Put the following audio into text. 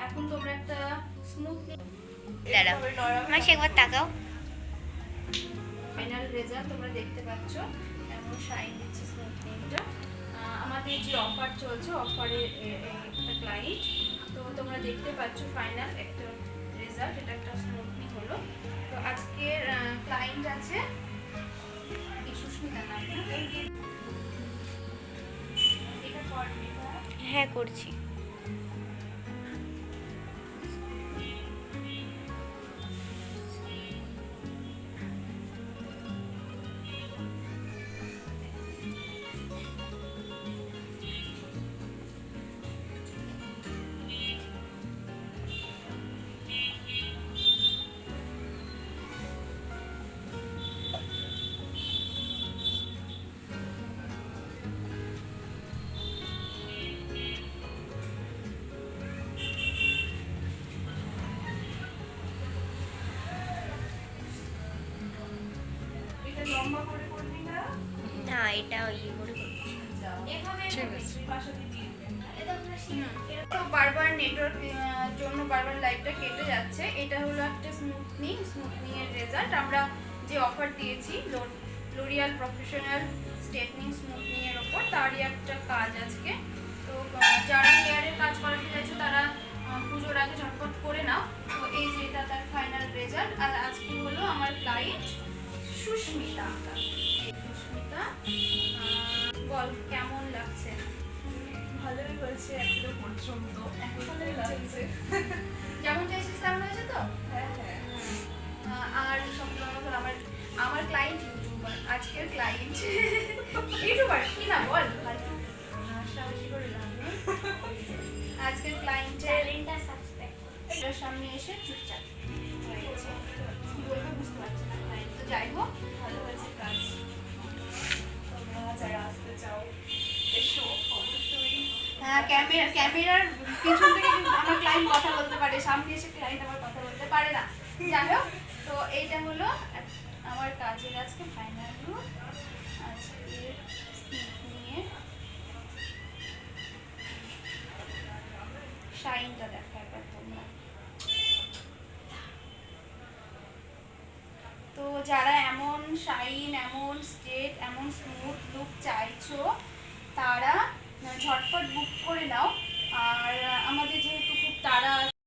এখন তোমরা একটা স্মুথলি দাঁড়াও মাসি একবার তাকাও। ফাইনাল রেজাল্ট তোমরা দেখতে পাচ্ছ, এমন শাইন দিচ্ছে স্মুথনিংটা। আমাদের যে অফার চলছে, অফারে একটা ক্লায়েন্ট, তো তোমরা দেখতে পাচ্ছ ফাইনাল একটা রেজাল্ট, এটা একটা স্মুথনিং হলো। তো আজকের ক্লায়েন্ট আছে সুস্মিতা নাম, এটা করবে? হ্যাঁ করছি। লম্বা করে করবি না? না এটা ইয়ে করে করছি। তো বারবার নেটওয়ার্ক জন্য বারবার লাইভটা কেটে যাচ্ছে। এটা হলো একটা স্মুথনিং এর রেজাল্ট। আমরা যে অফার দিয়েছি লরিয়াল প্রফেশনাল স্ট্রেটনিং স্মুথনিং এর ওপর, তারই একটা কাজ আজকে। তো যারা হেয়ারের কাজ করাতে চাইছো তারা পুজোর আগে ঝটপট করে নাও। তো এই যে এটা তার ফাইনাল রেজাল্ট। আর আজকে হলো আমার ক্লায়েন্ট সুস্মিতা। সুস্মিতা, বল কেমন লাগছে? ভালোই হয়েছে এখনো পর্যন্ত, ভালোই লাগছে। যেমন চাইছিস তেমন হয়েছে তো? হ্যাঁ হ্যাঁ। আর সব আমার ক্লায়েন্ট ইউটিউবার, আজকের ক্লায়েন্ট ইউটিউবার কি না বল, ফালতু হাসাহাসি করে লাভ নেই। আজকের ক্লায়েন্টের এটার সামনে এসে চুপচাপ হয়ে গেছে, কি বলবো বুঝতে পারছি না ক্লায়েন্ট। তো যাই হোক, ভালো হয়েছে কাজ। তোমরা যারা আসতে চাও এসো অবশ্যই। হ্যাঁ, ক্যামেরার পিছন থেকে কিন্তু আমার ক্লায়েন্ট কথা বলতে পারে, সামনে এসে ক্লায়েন্ট আমার কথা বলতে পারে না। যাই হোক, তো এইটা হলো আমার কাজের আজকে ফাইনাল লুক। আজকে নিয়ে শাইনটা দেখা একবার তোমরা। তো যারা এমন শাইন, এমন স্ট্রেট, এমন স্মুথ লুক চাইছো তারা ঝটপট বুক করে নাও। আর আমাদের যেহেতু